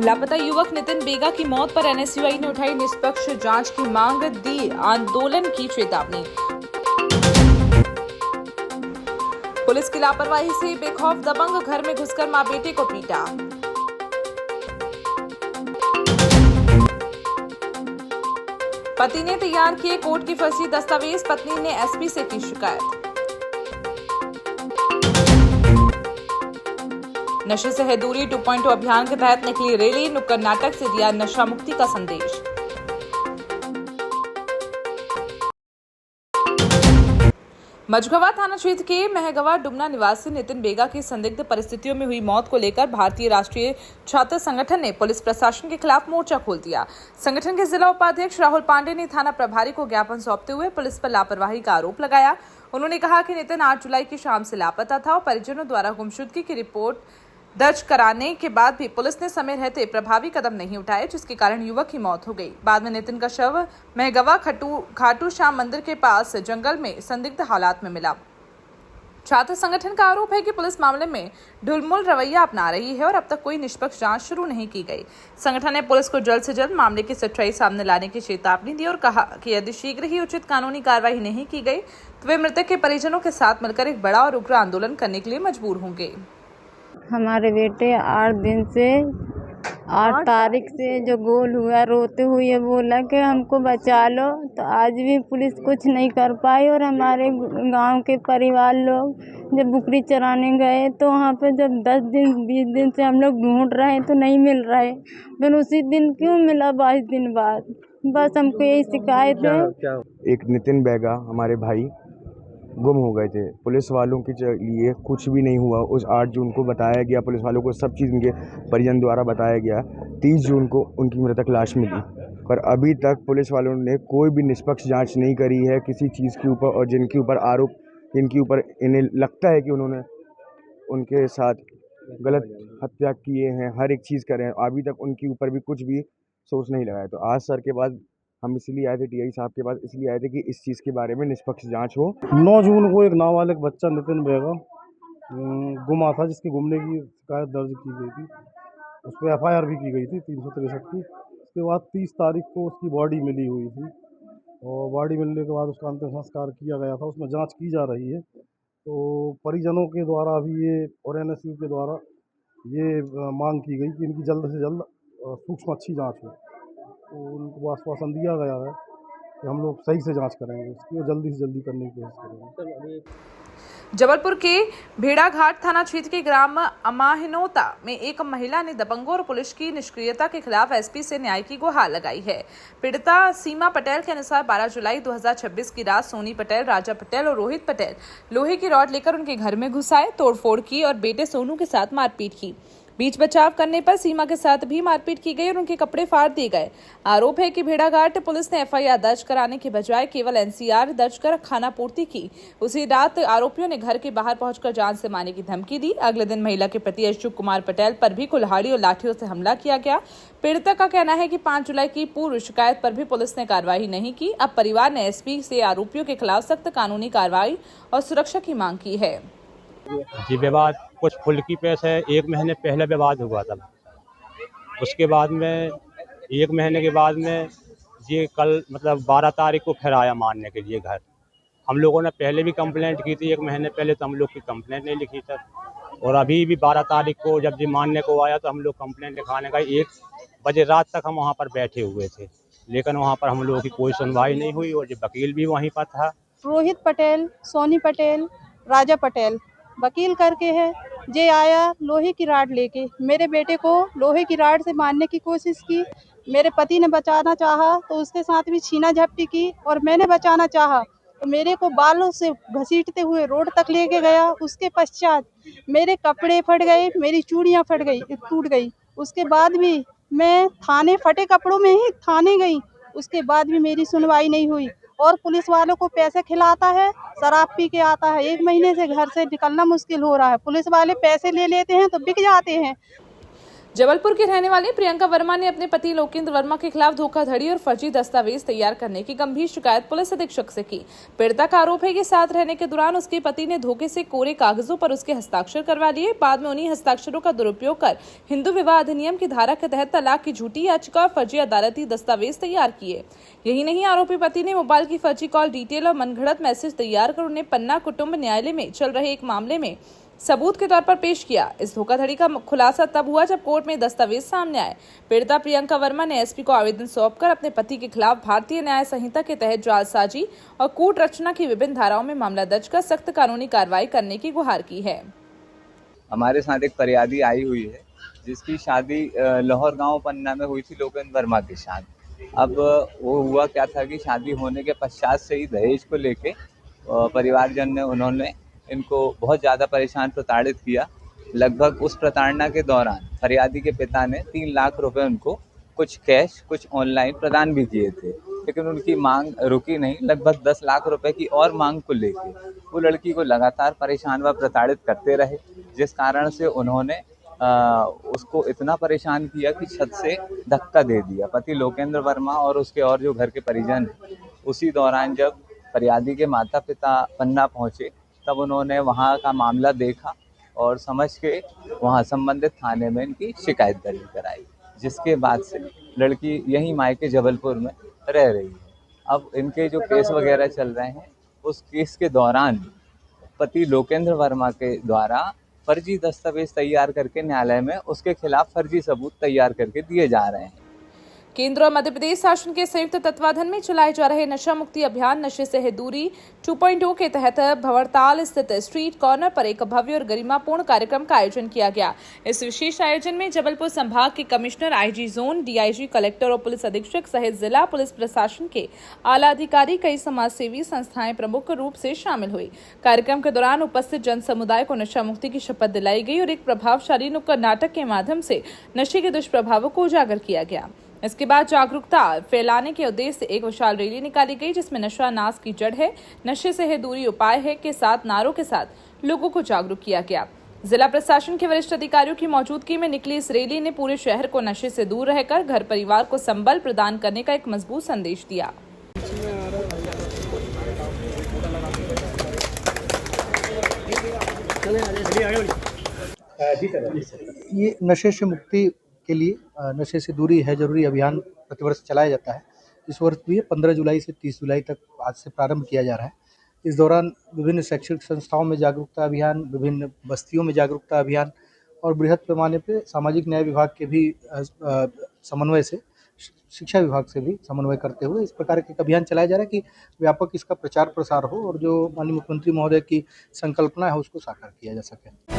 लापता युवक नितिन बेगा की मौत पर एनएसयूआई ने उठाई निष्पक्ष जांच की मांग, दी आंदोलन की चेतावनी। पुलिस की लापरवाही से बेखौफ दबंग घर में घुसकर मां बेटे को पीटा। पति ने तैयार किए कोर्ट की फर्जी दस्तावेज, पत्नी ने एसपी से की शिकायत। नशे से है दूरी 2.0 अभियान के तहत निकली रैली, नुक्कड़ नाटक से दिया नशा मुक्ति का संदेश। मझगवा थाना क्षेत्र के महगवा डुमना निवासी नितिन बेगा की संदिग्ध परिस्थितियों में हुई मौत को लेकर भारतीय राष्ट्रीय छात्र संगठन ने पुलिस प्रशासन के खिलाफ मोर्चा खोल दिया। संगठन के जिला उपाध्यक्ष राहुल पांडे ने थाना प्रभारी को ज्ञापन सौंपते हुए पुलिस पर लापरवाही का आरोप लगाया। उन्होंने कहा कि नितिन 8 जुलाई की शाम से लापता था और परिजनों द्वारा गुमशुदगी की रिपोर्ट दर्ज कराने के बाद भी पुलिस ने समय रहते प्रभावी कदम नहीं उठाए, जिसके कारण युवक की मौत हो गई। बाद में नितिन का शव महगवा खाटू श्याम मंदिर के पास जंगल में संदिग्ध हालात में मिला। छात्र संगठन का आरोप है कि पुलिस मामले में ढुलमुल रवैया अपना रही है और अब तक कोई निष्पक्ष जांच शुरू नहीं की गई। संगठन ने पुलिस को जल्द से जल्द मामले की सच्चाई सामने लाने की चेतावनी दी और कहा कि यदि शीघ्र ही उचित कानूनी कार्रवाई नहीं की गई तो वे मृतक के परिजनों के साथ मिलकर एक बड़ा और उग्र आंदोलन करने के लिए मजबूर होंगे। हमारे बेटे 8 दिन से 8 तारीख से जो गोल हुआ, रोते हुए बोला कि हमको बचा लो, तो आज भी पुलिस कुछ नहीं कर पाई। और हमारे गांव के परिवार लोग जब बकरी चराने गए तो वहाँ पे जब 10 दिन 20 दिन से हम लोग ढूंढ रहे हैं तो नहीं मिल रहे, फिर उसी दिन क्यों मिला 22 दिन बाद। बस हमको यही शिकायत है। एक नितिन बेगा हमारे भाई गुम हो गए थे। पुलिस वालों के लिए कुछ भी नहीं हुआ। उस 8 जून को बताया गया, पुलिस वालों को सब चीज़ उनके परिजन द्वारा बताया गया। 30 जून को उनकी मृतक लाश मिली, पर अभी तक पुलिस वालों ने कोई भी निष्पक्ष जांच नहीं करी है किसी चीज़ के ऊपर। और जिनके ऊपर आरोप, जिनके ऊपर इन्हें लगता है कि उन्होंने उनके साथ गलत हत्या किए हैं, हर एक चीज़ करें, अभी तक उनके ऊपर भी कुछ भी सोच नहीं लगाया। तो आज सर के बाद हम इसलिए आए थे, टीआई साहब के पास इसलिए आए थे कि इस चीज़ के बारे में निष्पक्ष जांच हो। 9 जून को एक नाबालिग बच्चा नितिन बेगा गुमा था, जिसके गुमने की शिकायत दर्ज की गई थी। उस पर एफआईआर भी की गई थी 363 की। उसके बाद 30 तारीख को उसकी बॉडी मिली हुई थी और बॉडी मिलने के बाद उसका अंतिम संस्कार किया गया था। उसमें जांच की जा रही है। तो परिजनों के द्वारा भी ये और एनएसयू के द्वारा ये मांग की गई कि इनकी जल्द से जल्द सूक्ष्म अच्छी जाँच हो। तो उनको आश्वासन दिया गया है कि हम लोग सही से जांच करेंगे उसकी और जल्दी से जल्दी करने की कोशिश करेंगे। जबलपुर के भेड़ाघाट थाना क्षेत्र के ग्राम अमाहिनोता में एक महिला ने दबंगों और पुलिस की निष्क्रियता के खिलाफ एसपी से न्याय की गुहार लगाई है। पीड़िता सीमा पटेल के अनुसार 12 जुलाई 2026 की रात सोनी पटेल, राजा पटेल और रोहित पटेल लोहे की रॉड लेकर उनके घर में घुस आए, तोड़फोड़ की और बेटे सोनू के साथ मारपीट की। बीच बचाव करने पर सीमा के साथ भी मारपीट की गई और उनके कपड़े फाड़ दिए गए। आरोप है कि भेड़ाघाट पुलिस ने एफआईआर दर्ज कराने के बजाय केवल एनसीआर दर्ज कर खानापूर्ति की। उसी रात आरोपियों ने घर के बाहर पहुंचकर जान से मारने की धमकी दी। अगले दिन महिला के पति अशोक कुमार पटेल पर भी कुल्हाड़ी और लाठियों से हमला किया गया। पीड़िता का कहना है कि 5 जुलाई की पूर्व शिकायत पर भी पुलिस ने कार्रवाई नहीं की। अब परिवार ने एसपी से आरोपियों के खिलाफ सख्त कानूनी कार्रवाई और सुरक्षा की मांग की है। जी, विवाद कुछ फुल्की पे से 1 महीने पहले विवाद हुआ था। उसके बाद में 1 महीने के बाद में ये कल मतलब 12 तारीख को फिर आया मारने के लिए घर। हम लोगों ने पहले भी कंप्लेंट की थी 1 महीने पहले, तो हम लोग की कंप्लेंट नहीं लिखी थी। और अभी भी 12 तारीख को जब ये मारने को आया तो हम लोग कंप्लेंट लिखाने का 1 बजे रात तक हम वहाँ पर बैठे हुए थे, लेकिन वहाँ पर हम लोगों की कोई सुनवाई नहीं हुई और ये वकील भी वहीं पर था। रोहित पटेल, सोनी पटेल, राजा पटेल वकील करके है। जे आया लोहे की राड लेके, मेरे बेटे को लोहे की राड से मारने की कोशिश की। मेरे पति ने बचाना चाहा तो उसके साथ भी छीना झपटी की और मैंने बचाना चाहा तो मेरे को बालों से घसीटते हुए रोड तक लेके गया। उसके पश्चात मेरे कपड़े फट गए, मेरी चूड़ियाँ फट गई, टूट गई। उसके बाद भी मैं थाने फटे कपड़ों में ही थाने गई, उसके बाद भी मेरी सुनवाई नहीं हुई। और पुलिस वालों को पैसे खिलाता है, शराब पी के आता है। 1 महीने से घर से निकलना मुश्किल हो रहा है। पुलिस वाले पैसे ले लेते हैं तो बिक जाते हैं। जबलपुर की रहने वाली प्रियंका वर्मा ने अपने पति लोकेंद्र वर्मा के खिलाफ धोखाधड़ी और फर्जी दस्तावेज तैयार करने की गंभीर शिकायत पुलिस अधीक्षक से की। पीड़िता का आरोप है कि साथ रहने के दौरान उसके पति ने धोखे से कोरे कागजों पर उसके हस्ताक्षर करवा लिए। बाद में उन्हीं हस्ताक्षरों का दुरुपयोग कर हिंदू विवाह अधिनियम की धारा के तहत तलाक की झूठी याचिका और फर्जी अदालती दस्तावेज तैयार किए। यही नहीं, आरोपी पति ने मोबाइल की फर्जी कॉल डिटेल और मनगढ़ंत मैसेज तैयार कर उन्हें पन्ना कुटुंब न्यायालय में चल रहे एक मामले में सबूत के तौर पर पेश किया। इस धोखाधड़ी का खुलासा तब हुआ जब कोर्ट में दस्तावेज सामने आए। पीड़िता प्रियंका वर्मा ने एसपी को आवेदन सौंपकर अपने पति के खिलाफ भारतीय न्याय संहिता के तहत जालसाजी और कूट रचना की विभिन्न धाराओं में मामला दर्ज कर सख्त कानूनी कार्रवाई करने की गुहार की है। हमारे साथ एक फरियादी आई हुई है जिसकी शादी लाहौर गांव पन्ना में हुई थी लोकेंद्र वर्मा के साथ। अब वो हुआ क्या था कि शादी होने के पश्चात से ही दहेज को लेके परिवारजन ने उन्होंने इनको बहुत ज़्यादा परेशान प्रताड़ित किया। लगभग उस प्रताड़ना के दौरान फरियादी के पिता ने 3 लाख रुपए उनको कुछ कैश कुछ ऑनलाइन प्रदान भी किए थे, लेकिन उनकी मांग रुकी नहीं। लगभग 10 लाख रुपए की और मांग को लेकर वो लड़की को लगातार परेशान व प्रताड़ित करते रहे, जिस कारण से उन्होंने उसको इतना परेशान किया कि छत से धक्का दे दिया। पति लोकेंद्र वर्मा और उसके और जो घर के परिजन हैं, उसी दौरान जब फरियादी के माता पिता पन्ना पहुँचे तब उन्होंने वहाँ का मामला देखा और समझ के वहाँ संबंधित थाने में इनकी शिकायत दर्ज कराई, जिसके बाद से लड़की यहीं मायके जबलपुर में रह रही है। अब इनके जो केस वगैरह चल रहे हैं, उस केस के दौरान पति लोकेंद्र वर्मा के द्वारा फर्जी दस्तावेज तैयार करके न्यायालय में उसके खिलाफ फर्जी सबूत तैयार करके दिए जा रहे हैं। केंद्र और मध्य प्रदेश शासन के संयुक्त तत्वाधान में चलाए जा रहे नशा मुक्ति अभियान नशे से है दूरी 2.0 के तहत भंवरताल स्थित स्ट्रीट कॉर्नर पर एक भव्य और गरिमापूर्ण कार्यक्रम का आयोजन किया गया। इस विशेष आयोजन में जबलपुर संभाग के commissioner, IG zone, DIG, collector और पुलिस अधीक्षक सहित जिला पुलिस प्रशासन के आला अधिकारी, कई समाजसेवी संस्थाएं प्रमुख रूप से शामिल हुई। कार्यक्रम के दौरान उपस्थित जन समुदाय को नशा मुक्ति की शपथ दिलाई गई और एक प्रभावशाली नुक्कड़ नाटक के माध्यम से नशे के दुष्प्रभावों को उजागर किया गया। इसके बाद जागरूकता फैलाने के उद्देश्य से एक विशाल रैली निकाली गई, जिसमें नशा नाश की जड़ है, नशे से है दूरी उपाय है के साथ नारों के साथ लोगों को जागरूक किया गया। जिला प्रशासन के वरिष्ठ अधिकारियों की मौजूदगी में निकली इस रैली ने पूरे शहर को नशे से दूर रहकर घर परिवार को संबल प्रदान करने का एक मजबूत संदेश दिया। ये नशे से मुक्ति के लिए नशे से दूरी है जरूरी अभियान प्रतिवर्ष चलाया जाता है। इस वर्ष भी 15 जुलाई से 30 जुलाई तक आज से प्रारंभ किया जा रहा है। इस दौरान विभिन्न शैक्षणिक संस्थाओं में जागरूकता अभियान, विभिन्न बस्तियों में जागरूकता अभियान और बृहद पैमाने पे सामाजिक न्याय विभाग के भी समन्वय से, शिक्षा विभाग से भी समन्वय करते हुए इस प्रकार के अभियान चलाया जा रहा है कि व्यापक इसका प्रचार प्रसार हो और जो माननीय मुख्यमंत्री महोदय की संकल्पना है उसको साकार किया जा सके।